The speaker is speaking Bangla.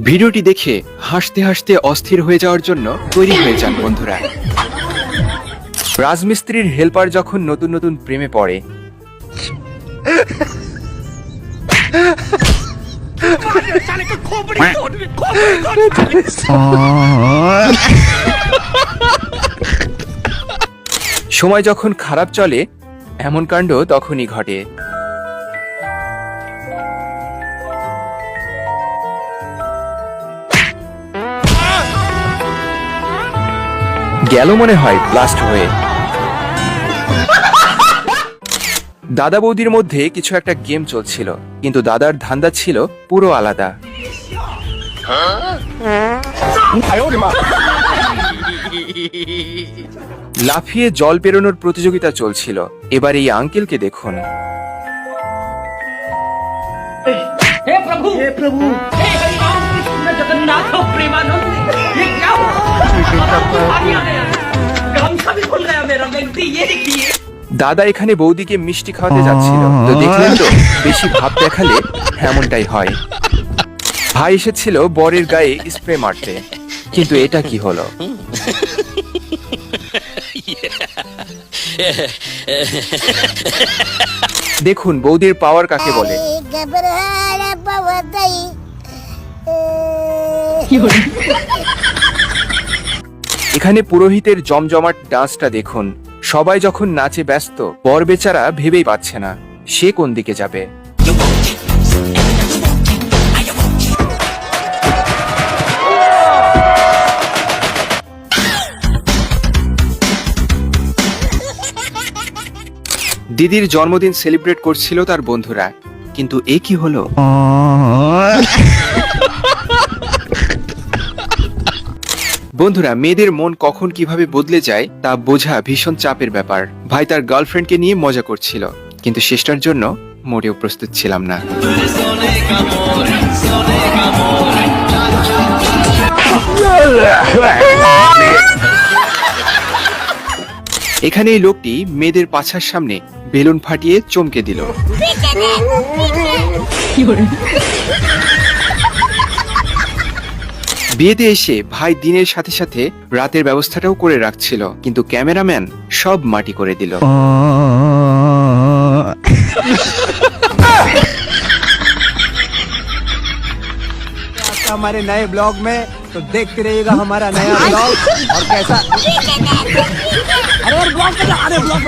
ভিডিওটি দেখে হাসতে হাসতে অস্থির হয়ে যাওয়ার জন্য তৈরি হয়ে যান বন্ধুরা। রাজমিস্ত্রির হেল্পার যখন নতুন নতুন প্রেমে পড়ে, সময় যখন খারাপ চলে, এমন কাণ্ড তখনই ঘটে। গেল মনে হয় ব্লাস্ট হয়ে। দাদা বৌদির মধ্যে কিছু একটা গেম চলছিল, কিন্তু দাদার ধান্দা ছিল পুরো আলাদা। লাফিয়ে জল পেরোনোর প্রতিযোগিতা চলছিল। এবার এই আঙ্কেলকে দেখুন। हे प्रभु हे हरि राम कृष्ण जगन्नाथ प्रेमानंद, ये क्या हुआ? पानी आ गया, गामछा भी खुल गया मेरा। बेनती ये देखिए। দাদা এখানে বৌদিকে মিষ্টি খাওয়াতে যাচ্ছিল, তো দেখলেন তো বেশি ভাব দেখালে এমনটাই হয়। ভাই এসেছিল বরের গায়ে স্প্রে মারতে, কিন্তু এটা কি হলো? দেখুন বৌদির পাওয়ার কাকে বলে। এখানে পুরোহিতের জমজমাট ডান্সটা দেখুন। সবাই যখন নাচে ব্যস্ত, বর বেচারা ভেবেই পাচ্ছে না সে কোন দিকে যাবে। দিদির জন্মদিন সেলিব্রেট করছিল তার বন্ধুরা, কিন্তু এ কি হলো? বন্ধুরা, মেয়েদের মন কখন কিভাবে বদলে যায় তা বোঝা ভীষণ চাপের ব্যাপার। ভাই তার গার্লফ্রেন্ডকে নিয়ে মজা করছিল, কিন্তু শেষটার জন্য মোটেও প্রস্তুত ছিলাম না। এখানে এই লোকটি মেয়েদের পাছার সামনে বেলুন ফাটিয়ে চমকে দিল। বিয়েতে এসে ভাই দিনের সাথে সাথে রাতের ব্যবস্থাটাও করে রাখছিল, কিন্তু ক্যামেরাম্যান সব মাটি করে দিল। हमारे नए ब्लॉग में तो देखते रहिएगा हमारा नया ब्लॉग। और कैसा अरे ब्लॉग